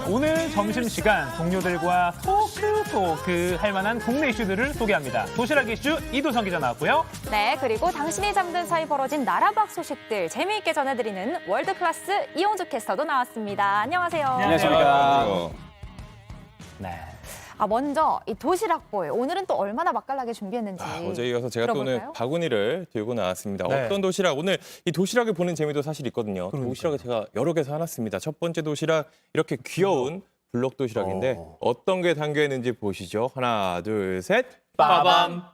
오늘 점심시간 동료들과 토크 할 만한 동네 이슈들을 소개합니다. 도시락 이슈 이도성 기자 나왔고요. 네, 그리고 당신이 잠든 사이 벌어진 나라 밖 소식들 재미있게 전해드리는 월드클래스 이용주 캐스터도 나왔습니다. 안녕하세요. 안녕하십니까. 네. 먼저 이 도시락볼 오늘은 또 얼마나 맛깔나게 준비했는지 어제 이어서 제가 또 오늘 들어볼까요? 바구니를 들고 나왔습니다. 네. 어떤 도시락? 오늘 이 도시락을 보는 재미도 사실 있거든요. 도시락을 제가 여러 개 사놨습니다. 첫 번째 도시락 이렇게 귀여운 블록 도시락인데 어떤 게 담겨 있는지 보시죠. 하나, 둘, 셋. 빠밤.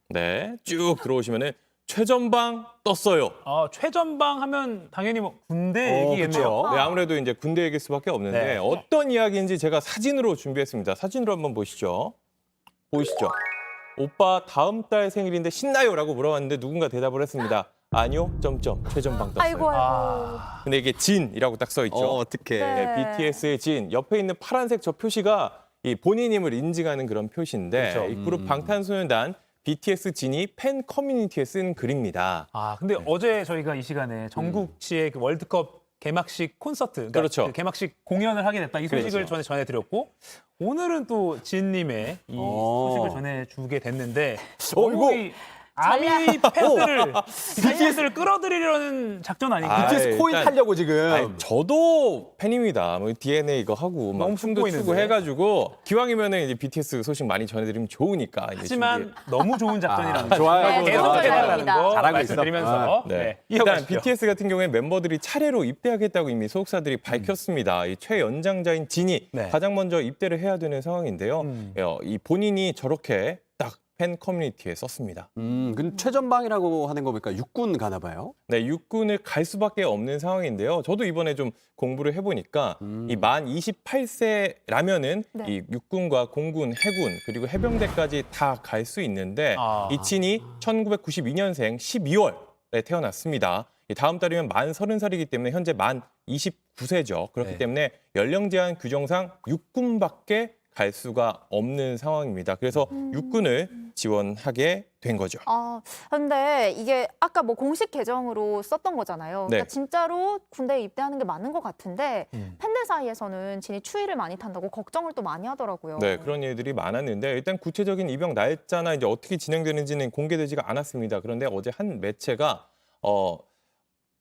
네, 쭉 들어오시면은 최전방 떴어요. 최전방 하면 당연히 뭐 군대 얘기겠네요. 네, 아무래도 이제 군대 얘기일 수밖에 없는데 네. 어떤 이야기인지 제가 사진으로 준비했습니다. 사진으로 한번 보시죠. 보이시죠? 오빠 다음 달 생일인데 신나요?라고 물어봤는데 누군가 대답을 했습니다. 아니요, 점점 최전방 떴어요. 아이고 아이고. 근데 이게 진이라고 딱 써 있죠. 어떻게? 네. BTS의 진 옆에 있는 파란색 저 표시가 이 본인임을 인증하는 그런 표시인데 그렇죠. 이 그룹 방탄소년단 BTS 진이 팬 커뮤니티에 쓴 글입니다. 근데 어제 저희가 이 시간에 전국치의 그 월드컵 개막식 콘서트, 그러니까 그렇죠. 그 개막식 공연을 하게 됐다. 이 소식을 그렇죠. 전해드렸고 오늘은 또 진님의 이 소식을 전해주게 됐는데 이거 이 아미 팬들을 BTS를 끌어들이려는 작전 아닌가요? BTS 코인 일단- 타려고 지금. 아니, 저도 팬입니다. 뭐 DNA 이거 하고 막 너무 춤도 품고 추고 있는데. 해가지고 기왕이면은 이제 BTS 소식 많이 전해드리면 좋으니까. 이제 하지만 너무 좋은 작전이라는 좋아요. 네, 계속 좋은 해달라는 작전입니다. 거 잘하고 말씀드리면서 네. 네. 일단 이어가시죠. BTS 같은 경우에 멤버들이 차례로 입대하겠다고 이미 소속사들이 밝혔습니다. 이 최연장자인 진이 네. 가장 먼저 입대를 해야 되는 상황인데요. 이 본인이 저렇게 딱 팬 커뮤니티에 썼습니다. 근데 최전방이라고 하는 거 보니까 육군 가나 봐요. 네, 육군을 갈 수밖에 없는 상황인데요. 저도 이번에 좀 공부를 해보니까 이 만 28세라면은 네. 이 육군과 공군, 해군 그리고 해병대까지 다 갈 수 있는데 이 진이 1992년생 12월에 태어났습니다. 이 다음 달이면 만 30살이기 때문에 현재 만 29세죠. 그렇기 네. 때문에 연령 제한 규정상 육군밖에 갈 수가 없는 상황입니다. 그래서 육군을 지원하게 된 거죠. 근데 이게 아까 뭐 공식 계정으로 썼던 거잖아요. 그러니까 네. 진짜로 군대에 입대하는 게 맞는 것 같은데 팬들 사이에서는 진이 추위를 많이 탄다고 걱정을 또 많이 하더라고요. 네, 그런 일들이 많았는데 일단 구체적인 입영 날짜나 이제 어떻게 진행되는지는 공개되지가 않았습니다. 그런데 어제 한 매체가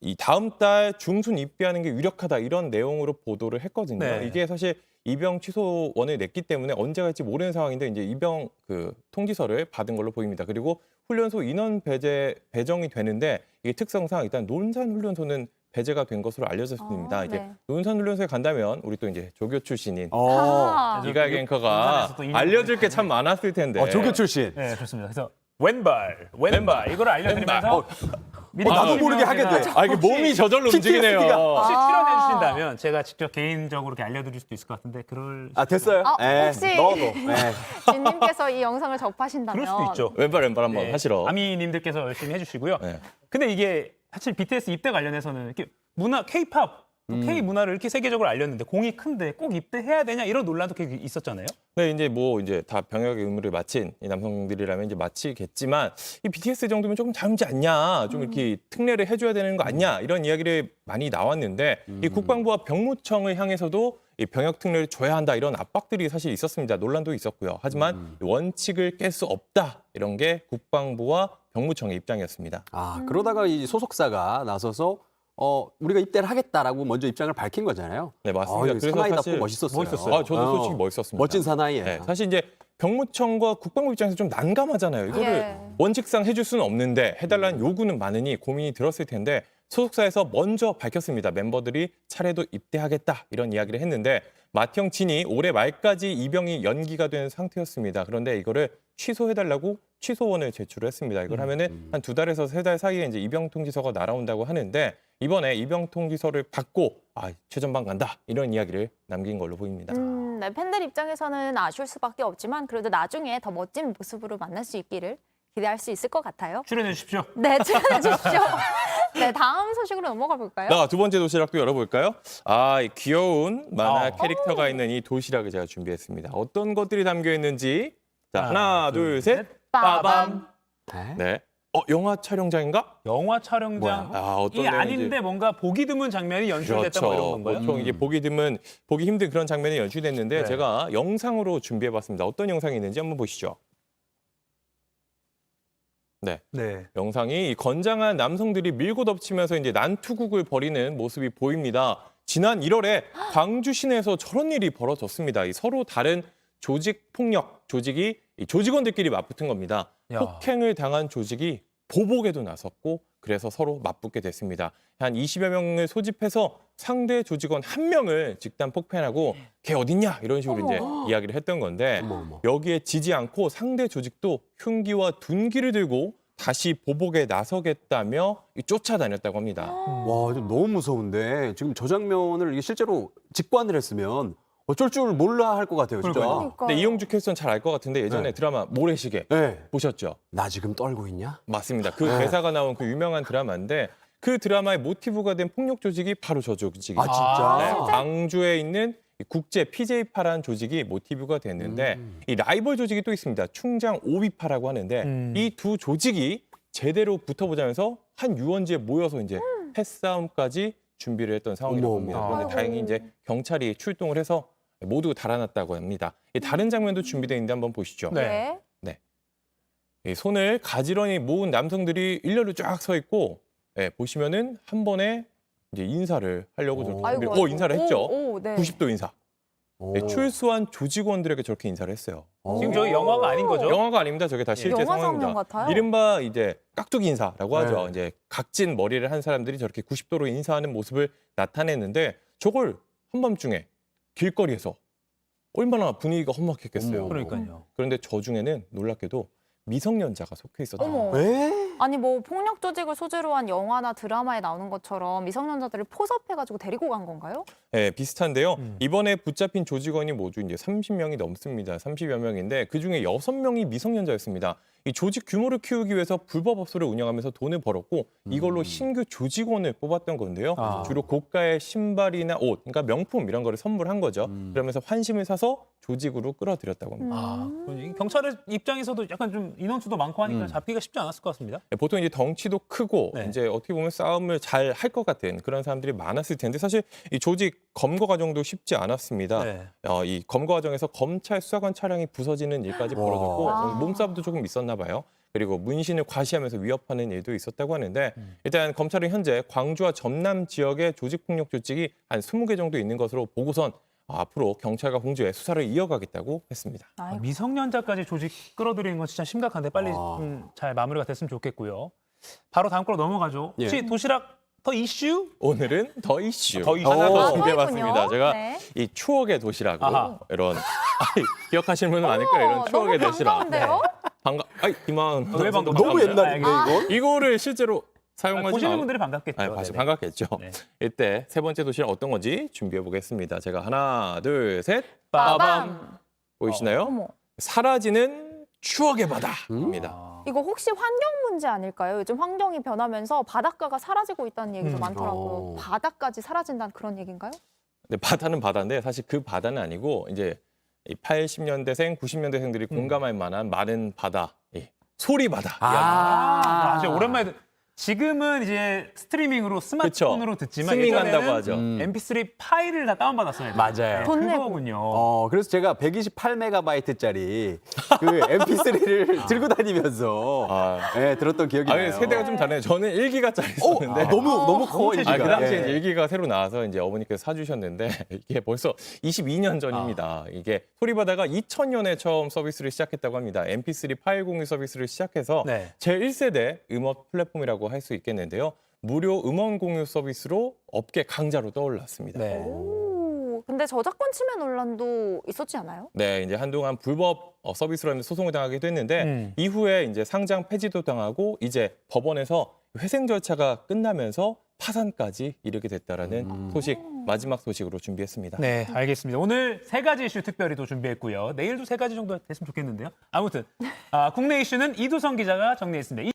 이 다음 달 중순 입대하는 게 유력하다 이런 내용으로 보도를 했거든요. 네. 이게 사실 입영 취소원을 냈기 때문에 언제 갈지 모르는 상황인데 이제 입영 그 통지서를 받은 걸로 보입니다. 그리고 훈련소 인원 배정이 되는데 이게 특성상 일단 논산훈련소는 배제가 된 것으로 알려졌습니다. 이제 네. 논산훈련소에 간다면 우리 또 이제 조교 출신인 아, 이가혁 앵커가 논산에서 또 알려줄 게 참 많았을 텐데. 조교 출신. 네, 좋습니다. 그래서 왼발 이걸 알려드리면서 미리 나도 주시면 모르게 하게 돼. 제가 이게 몸이 저절로 움직이네요. PTSD 가. 혹시 출연해 주신다면 제가 직접 개인적으로 이렇게 알려드릴 수도 있을 것 같은데 됐어요? 혹시 넣어도. 진님께서 이 영상을 접하신다면 그럴 수도 있죠. 왼발 한번 네, 하시러. 아미님들께서 열심히 해주시고요. 네. 근데 이게 사실 BTS 입대 관련해서는 이렇게 문화, K-팝, K 문화를 이렇게 세계적으로 알렸는데 공이 큰데 꼭 입대해야 되냐 이런 논란도 계속 있었잖아요. 네, 이제 다 병역의 의무를 마친 이 남성들이라면 이제 마치겠지만 이 BTS 정도면 조금 다르지 않냐, 좀 이렇게 특례를 해줘야 되는 거 아니냐 이런 이야기를 많이 나왔는데 이 국방부와 병무청을 향해서도 이 병역 특례를 줘야 한다 이런 압박들이 사실 있었습니다. 논란도 있었고요. 하지만 원칙을 깰 수 없다 이런 게 국방부와 병무청의 입장이었습니다. 그러다가 이 소속사가 나서서 우리가 입대를 하겠다라고 먼저 입장을 밝힌 거잖아요. 네, 맞습니다. 그래서 사나이답고 멋있었어요. 저도 솔직히 멋있었습니다. 멋진 사나이예요. 네, 사실 이제 병무청과 국방부 입장에서 좀 난감하잖아요. 이거를 예. 원칙상 해줄 수는 없는데 해달라는 요구는 많으니 고민이 들었을 텐데 소속사에서 먼저 밝혔습니다. 멤버들이 차례도 입대하겠다 이런 이야기를 했는데 맏형 진이 올해 말까지 입영이 연기가 된 상태였습니다. 그런데 이거를 취소해달라고 취소원을 제출을 했습니다. 이걸 하면은 한 2달에서 3달 사이에 이제 입영 통지서가 날아온다고 하는데 이번에 입영 통지서를 받고 최전방 간다 이런 이야기를 남긴 걸로 보입니다. 네, 팬들 입장에서는 아쉬울 수밖에 없지만 그래도 나중에 더 멋진 모습으로 만날 수 있기를 기대할 수 있을 것 같아요. 출연해 주십시오. 네, 출연해 주십시오. 네, 다음 소식으로 넘어가 볼까요? 두 번째 도시락도 열어볼까요? 이 귀여운 만화 캐릭터가 있는 이 도시락을 제가 준비했습니다. 어떤 것들이 담겨 있는지 자, 하나, 둘, 셋. 빠밤. 네. 영화 촬영장인가? 영화 촬영장이 어떤 내용인지. 아닌데 뭔가 보기 드문 장면이 연출됐다 뭐 이런 건가요? 보통 이게 보기 힘든 그런 장면이 연출됐는데 네. 제가 영상으로 준비해봤습니다. 어떤 영상이 있는지 한번 보시죠. 네. 영상이 이 건장한 남성들이 밀고 덮치면서 이제 난투극을 벌이는 모습이 보입니다. 지난 1월에 광주 시내에서 저런 일이 벌어졌습니다. 이 서로 다른 조직 폭력 조직이 이 조직원들끼리 맞붙은 겁니다. 야. 폭행을 당한 조직이 보복에도 나섰고 그래서 서로 맞붙게 됐습니다. 한 20여 명을 소집해서 상대 조직원 한 명을 집단 폭행하고 걔 어딨냐 이런 식으로 이제 이야기를 했던 건데 어머. 여기에 지지 않고 상대 조직도 흉기와 둔기를 들고 다시 보복에 나서겠다며 쫓아다녔다고 합니다. 와, 좀 너무 무서운데 지금 저 장면을 이게 실제로 직관을 했으면 어쩔 줄 몰라 할 것 같아요, 진짜. 그러니까요. 그러니까. 근데 이용주 캐스터는 잘 알 것 같은데 예전에 네. 드라마 모래시계 네. 보셨죠? 나 지금 떨고 있냐? 맞습니다. 그 대사가 나온 그 유명한 드라마인데 그 드라마의 모티브가 된 폭력 조직이 바로 저 조직이죠. 아, 진짜? 네, 광주에 있는 이 국제 PJ파라는 조직이 모티브가 됐는데 이 라이벌 조직이 또 있습니다. 충장 오비파라고 하는데 이 두 조직이 제대로 붙어보자면서 한 유원지에 모여서 이제 패싸움까지 준비를 했던 상황이라고 어머, 합니다. 어머. 그런데 다행히 이제 경찰이 출동을 해서 모두 달아났다고 합니다. 이 다른 장면도 준비되어 있는데 한번 보시죠. 네. 네. 이 손을 가지런히 모은 남성들이 일렬로 쫙 서 있고 보시면은 한 번에 이제 인사를 하려고 저렇게 아이고, 준비를- 인사를 했죠. 오, 네. 90도 인사. 오. 출소한 조직원들에게 저렇게 인사를 했어요. 지금 저희 영화가 아닌 거죠? 영화가 아닙니다. 저게 다 실제 영화 상황입니다. 장면 같아요. 이른바 이제 깍두기 인사라고 하죠. 네. 이제 각진 머리를 한 사람들이 저렇게 90도로 인사하는 모습을 나타냈는데 저걸 한밤중에 길거리에서 얼마나 분위기가 험악했겠어요. 어머. 그러니까요. 그런데 저 중에는 놀랍게도 미성년자가 속해 있었다. 어머. 에? 아니 뭐 폭력 조직을 소재로 한 영화나 드라마에 나오는 것처럼 미성년자들을 포섭해가지고 데리고 간 건가요? 네, 비슷한데요. 음. 이번에 붙잡힌 조직원이 모두 이제 30명이 넘습니다. 30여 명인데 그중에 6명이 미성년자였습니다. 이 조직 규모를 키우기 위해서 불법 업소를 운영하면서 돈을 벌었고 이걸로 신규 조직원을 뽑았던 건데요. 아. 주로 고가의 신발이나 옷, 그러니까 명품 이런 거를 선물한 거죠. 그러면서 환심을 사서 조직으로 끌어들였다고 합니다. 이 경찰의 입장에서도 약간 좀 인원수도 많고 하니까 잡기가 쉽지 않았을 것 같습니다. 네, 보통 이제 덩치도 크고 네. 이제 어떻게 보면 싸움을 잘 할 것 같은 그런 사람들이 많았을 텐데 사실 이 조직 검거 과정도 쉽지 않았습니다. 네. 이 검거 과정에서 검찰 수사관 차량이 부서지는 일까지 벌어졌고 아. 몸싸움도 조금 있었나 봐요. 그리고 문신을 과시하면서 위협하는 일도 있었다고 하는데 일단 검찰은 현재 광주와 전남 지역의 조직폭력 조직이 한 20개 정도 있는 것으로 보고선 앞으로 경찰과 공조해 수사를 이어가겠다고 했습니다. 아이고. 미성년자까지 조직 끌어들이는 건 진짜 심각한데 빨리 아. 좀 잘 마무리가 됐으면 좋겠고요. 바로 다음 거로 넘어가죠. 예. 혹시 도시락 더 이슈? 오늘은 더 이슈 더 이슈. 하나 오. 더 아, 준비해봤습니다. 또 있군요. 제가 네. 이 추억의 도시락으로 아하. 이런 기억하시는 분은 많을 거예요. 이런 추억의 너무 도시락. 반가운데요? 이만 왜 반가워? 너무 옛날인데 이건? 이거를 실제로 사용하지 보시는 분들이 반갑겠죠. 네네. 반갑겠죠. 네. 이때 세 번째 도시락 어떤 건지 준비해 보겠습니다. 제가 하나, 둘, 셋. 빠밤. 보이시나요? 어머. 사라지는 추억의 바다입니다. 이거 혹시 환경 문제 아닐까요? 요즘 환경이 변하면서 바닷가가 사라지고 있다는 얘기도 많더라고요. 바다까지 사라진다는 그런 얘기인가요? 근데 바다는 바다인데 사실 그 바다는 아니고 이제 이 80년대생, 90년대생들이 공감할 만한 많은 바다, 소리 바다. 아주 오랜만에 지금은 이제 스트리밍으로 스마트폰으로 듣지만 스밍한다고 예전에는 하죠. MP3 파일을 다 다운받았어요. 맞아요. 돈 내고. 그거군요. 그래서 제가 128메가바이트짜리 그 MP3를 들고 다니면서 들었던 기억이 나요. 세대가 좀 다르네요. 저는 1기가짜리 썼는데 너무 커. 너무 그 당시에 예. 이제 1기가 새로 나와서 이제 어머니께서 사주셨는데 이게 벌써 22년 전입니다. 이게 소리바다가 2000년에 처음 서비스를 시작했다고 합니다. MP3 파일 공유 서비스를 시작해서 네. 제1세대 음원 플랫폼이라고 할 수 있겠는데요. 무료 음원 공유 서비스로 업계 강자로 떠올랐습니다. 네. 오, 근데 저작권 침해 논란도 있었지 않아요? 네, 이제 한동안 불법 서비스로 하면서 소송을 당하기도 했는데 이후에 이제 상장 폐지도 당하고 이제 법원에서 회생 절차가 끝나면서 파산까지 이르게 됐다라는 소식 마지막 소식으로 준비했습니다. 네, 알겠습니다. 오늘 세 가지 이슈 특별히 또 준비했고요. 내일도 세 가지 정도 됐으면 좋겠는데요. 아무튼 국내 이슈는 이두성 기자가 정리했습니다.